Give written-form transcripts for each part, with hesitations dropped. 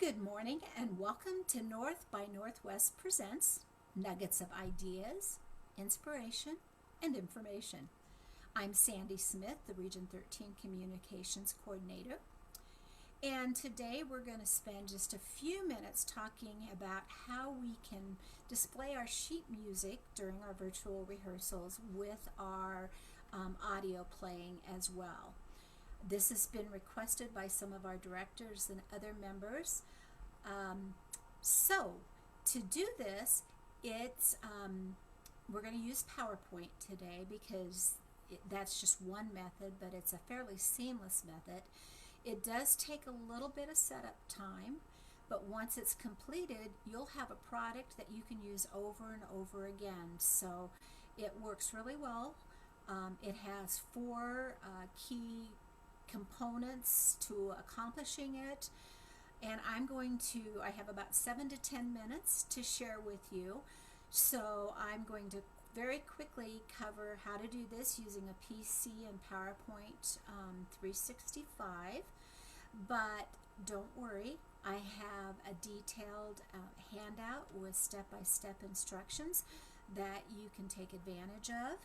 Good morning and welcome to North by Northwest Presents Nuggets of Ideas, Inspiration, and Information. I'm Sandy Smith, the Region 13 Communications Coordinator, and today we're going to spend just a few minutes talking about how we can display our sheet music during our virtual rehearsals with our audio playing as well. This has been requested by some of our directors and other members. So to do this, we're going to use PowerPoint today because that's just one method, but it's a fairly seamless method. It does take a little bit of setup time, but once it's completed, you'll have a product that you can use over and over again. So it works really well. It has four key components to accomplishing it, and I have about 7 to 10 minutes to share with you. So I'm going to very quickly cover how to do this using a PC and PowerPoint 365, but don't worry, I have a detailed handout with step-by-step instructions that you can take advantage of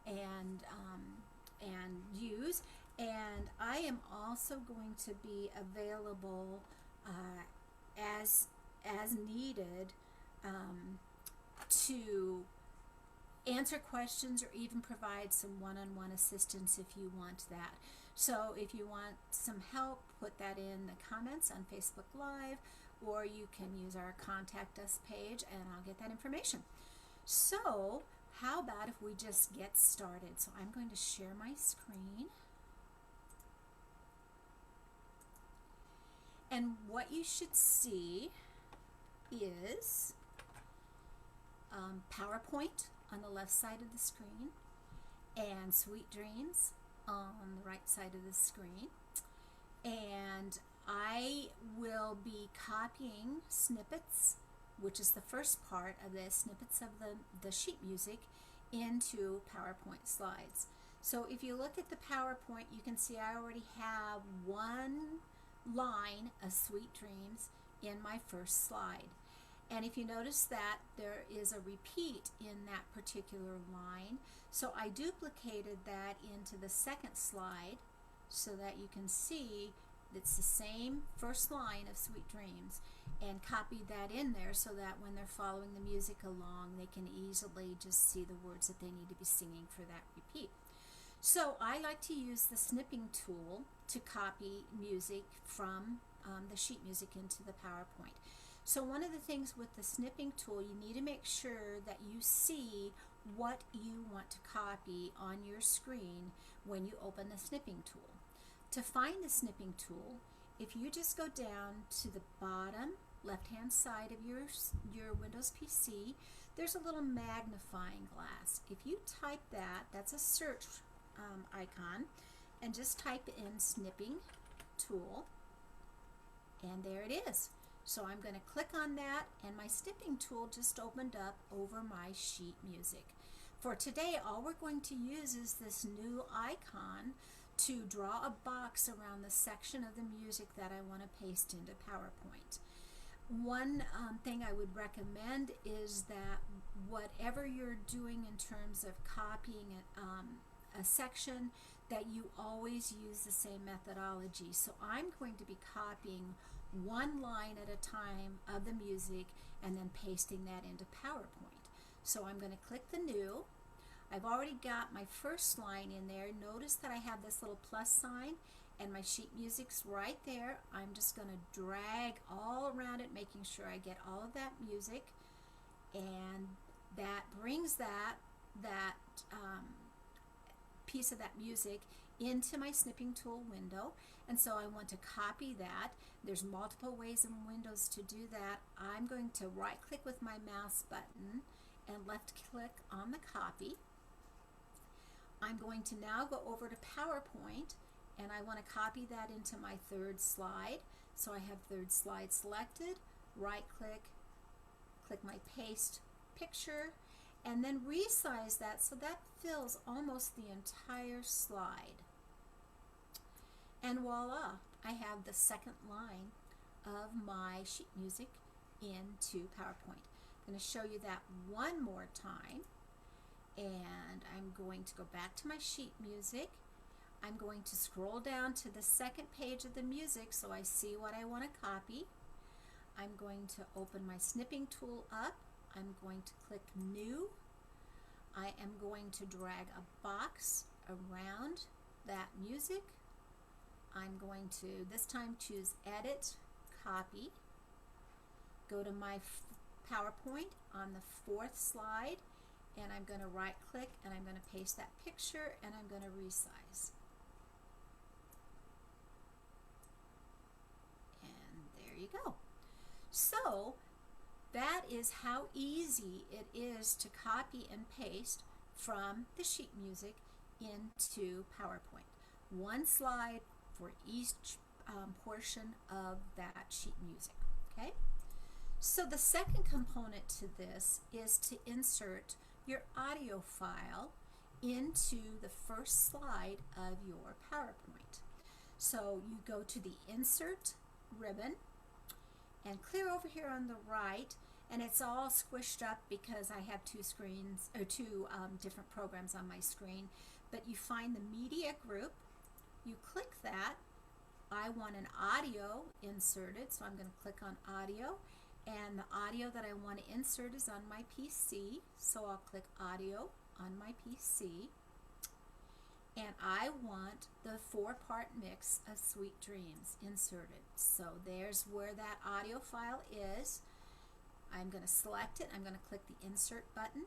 and use. And I am also going to be available as needed to answer questions or even provide some one-on-one assistance if you want that. So if you want some help, put that in the comments on Facebook Live, or you can use our Contact Us page and I'll get that information. So how about if we just get started? So I'm going to share my screen. And what you should see is PowerPoint on the left side of the screen and Sweet Dreams on the right side of the screen. And I will be copying snippets, which is the first part of this, snippets of the sheet music into PowerPoint slides. So if you look at the PowerPoint, you can see I already have one line of Sweet Dreams in my first slide. And if you notice that there is a repeat in that particular line, so I duplicated that into the second slide so that you can see it's the same first line of Sweet Dreams, and copied that in there so that when they're following the music along, they can easily just see the words that they need to be singing for that repeat. So I like to use the snipping tool to copy music from the sheet music into the PowerPoint. So one of the things with the snipping tool, you need to make sure that you see what you want to copy on your screen when you open the snipping tool. To find the snipping tool, if you just go down to the bottom left-hand side of your Windows PC, there's a little magnifying glass. If you type that, that's a search icon, and just type in snipping tool, and there it is. So I'm going to click on that, and my snipping tool just opened up over my sheet music. For today, all we're going to use is this new icon to draw a box around the section of the music that I want to paste into PowerPoint. One thing I would recommend is that whatever you're doing in terms of copying a section, that you always use the same methodology. So I'm going to be copying one line at a time of the music and then pasting that into PowerPoint. So I'm going to click the new. I've already got my first line in there. Notice that I have this little plus sign and my sheet music's right there. I'm just going to drag all around it, making sure I get all of that music, and that brings that piece of that music into my snipping tool window. And so I want to copy that. There's multiple ways in Windows to do that. I'm going to right click with my mouse button and left click on the copy. I'm going to now go over to PowerPoint, and I want to copy that into my third slide. So I have third slide selected, right click, click my paste picture, and then resize that so that fills almost the entire slide. And voila, I have the second line of my sheet music into PowerPoint. I'm going to show you that one more time, and I'm going to go back to my sheet music. I'm going to scroll down to the second page of the music so I see what I want to copy. I'm going to open my snipping tool up. I'm going to click New. I am going to drag a box around that music. I'm going to this time choose Edit, Copy. Go to my PowerPoint on the fourth slide, and I'm going to right click and I'm going to paste that picture, and I'm going to resize. And there you go. So that is how easy it is to copy and paste from the sheet music into PowerPoint. One slide for each portion of that sheet music. Okay? So the second component to this is to insert your audio file into the first slide of your PowerPoint. So you go to the Insert ribbon and clear over here on the right, and it's all squished up because I have two screens or two different programs on my screen. But you find the media group, you click that. I want an audio inserted, so I'm going to click on audio, and the audio that I want to insert is on my PC, so I'll click audio on my PC, and I want the 4-part mix of Sweet Dreams inserted. So there's where that audio file is. I'm going to select it. I'm going to click the Insert button.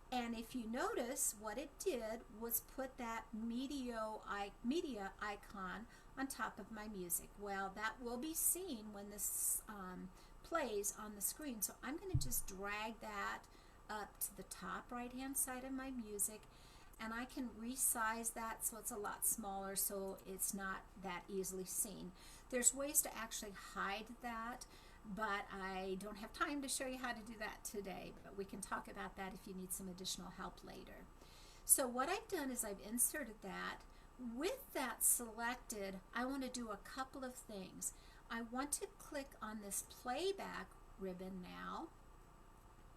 And if you notice, what it did was put that media icon on top of my music. Well, that will be seen when this plays on the screen. So I'm going to just drag that up to the top right-hand side of my music, and I can resize that so it's a lot smaller so it's not that easily seen. There's ways to actually hide that, but I don't have time to show you how to do that today, but we can talk about that if you need some additional help later. So what I've done is I've inserted that. With that selected, I want to do a couple of things. I want to click on this playback ribbon now,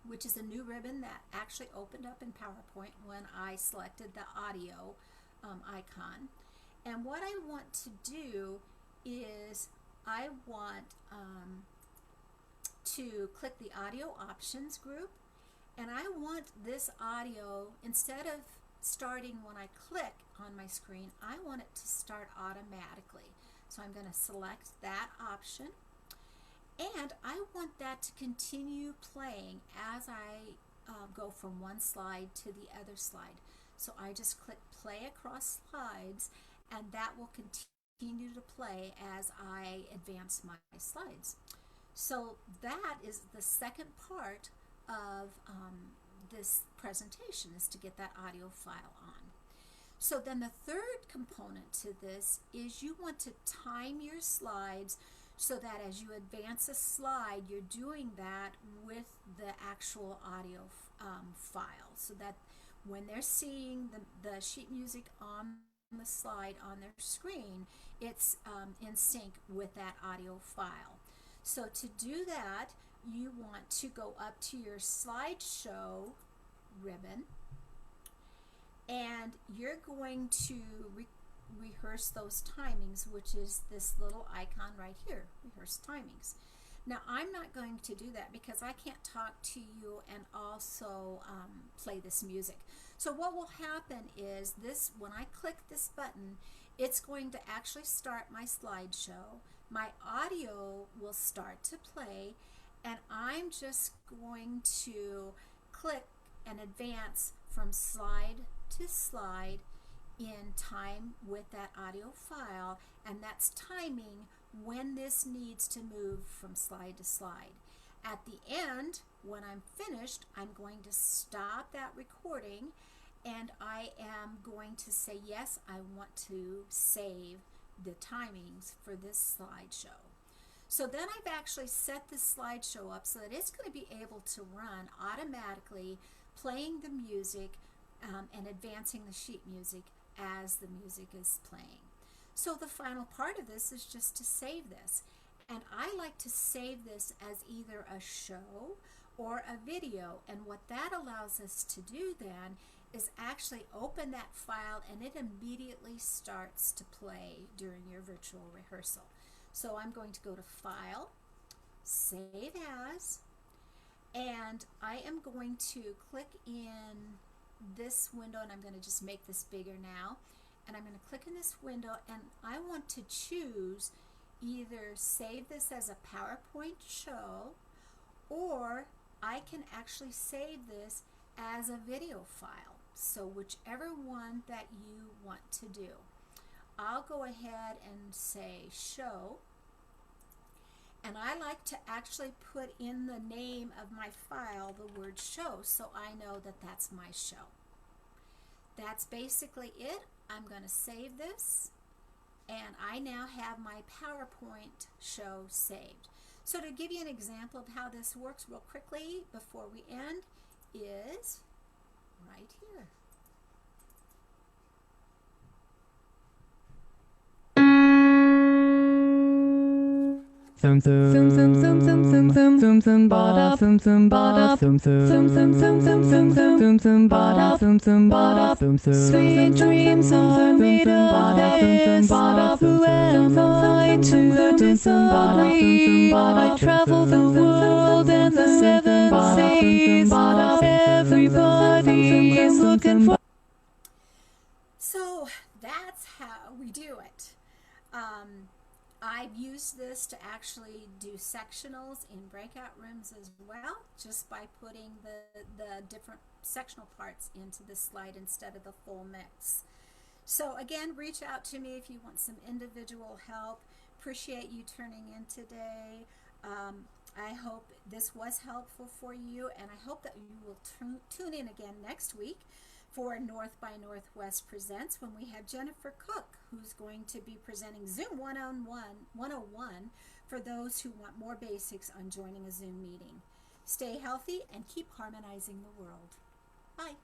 which is a new ribbon that actually opened up in PowerPoint when I selected the audio icon. And what I want to do is I want to click the audio options group, and I want this audio, instead of starting when I click on my screen, I want it to start automatically. So I'm going to select that option, and I want that to continue playing as I go from one slide to the other slide. So I just click play across slides, and that will continue to play as I advance my slides. So that is the second part of this presentation, is to get that audio file on. So then the third component to this is you want to time your slides so that as you advance a slide, you're doing that with the actual audio file, so that when they're seeing the sheet music on the slide on their screen, it's in sync with that audio file. So to do that, you want to go up to your slideshow ribbon, and you're going to rehearse those timings, which is this little icon right here, rehearse timings. Now I'm not going to do that because I can't talk to you and also play this music. So what will happen is this, when I click this button, it's going to actually start my slideshow. My audio will start to play, and I'm just going to click and advance from slide to slide in time with that audio file, and that's timing when this needs to move from slide to slide. At the end, when I'm finished, I'm going to stop that recording, and I am going to say, yes, I want to save the timings for this slideshow. So then I've actually set this slideshow up so that it's going to be able to run automatically, playing the music and advancing the sheet music as the music is playing. So the final part of this is just to save this. And I like to save this as either a show or a video. And what that allows us to do then is actually open that file, and it immediately starts to play during your virtual rehearsal. So I'm going to go to File, Save As, and I am going to click in this window, and I'm going to just make this bigger now. And I'm going to click in this window, and I want to choose either save this as a PowerPoint show, or I can actually save this as a video file. So whichever one that you want to do. I'll go ahead and say show, and I like to actually put in the name of my file the word show, so I know that that's my show. That's basically it. I'm going to save this, and I now have my PowerPoint show saved. So to give you an example of how this works real quickly before we end is right here. Zoom zoom zoom zoom zoom zoom zoom zoom zoom ba zoom zoom ba zoom zoom zoom zoom zoom zoom zoom zoom zoom ba zoom zoom ba zoom zoom. Sweet dreams are made of this. Who am I to disagree? I travel the world and the seven seas. Everybody is looking for. So that's how we do it. I've used this to actually do sectionals in breakout rooms as well, just by putting the different sectional parts into the slide instead of the full mix. So again, reach out to me if you want some individual help. Appreciate you turning in today. I hope this was helpful for you, and I hope that you will tune in again next week for North by Northwest Presents, when we have Jennifer Cook, who's going to be presenting Zoom 101 for those who want more basics on joining a Zoom meeting. Stay healthy and keep harmonizing the world. Bye.